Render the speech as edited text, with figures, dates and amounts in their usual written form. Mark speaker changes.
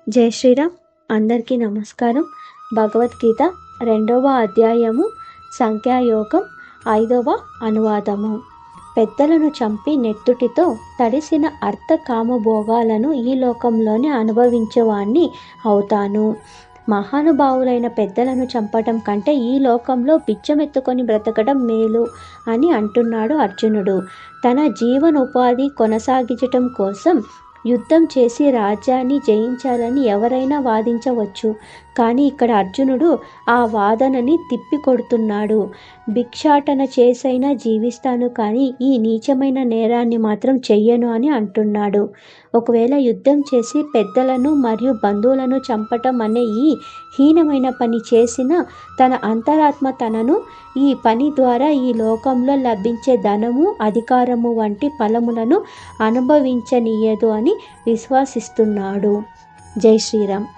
Speaker 1: జై శ్రీరామ్. అందరికీ నమస్కారం. భగవద్గీత 2వ అధ్యాయము సంఖ్యాయోగం 5వ అనువాదము. పెద్దలను చంపి నెత్తుటితో తడిసిన అర్థ కామభోగాలను ఈ లోకంలోనే అనుభవించేవాణ్ణి అవుతాను. మహానుభావులైన పెద్దలను చంపటం కంటే ఈ లోకంలో బిచ్చమెత్తుకొని బ్రతకడం మేలు అని అంటున్నాడు అర్జునుడు. తన జీవనోపాధి కొనసాగించటం కోసం యుద్ధం చేసి రాజ్యాన్ని జయించాలని ఎవరైనా వాదించవచ్చు. కానీ ఇక్కడ అర్జునుడు ఆ వాదనని తిప్పికొడుతున్నాడు. భిక్షాటన చేసైనా జీవిస్తాను, కానీ ఈ నీచమైన నేరాన్ని మాత్రం చెయ్యను అని అంటున్నాడు. ఒకవేళ యుద్ధం చేసి పెద్దలను మరియు బంధువులను చంపటం అనే ఈ హీనమైన పని చేసిన తన అంతరాత్మ తనను ఈ పని ద్వారా ఈ లోకంలో లభించే ధనము, అధికారము వంటి ఫలములను అనుభవించనీయదు అని విశ్వసిస్తున్నాడు. జై శ్రీరామ్.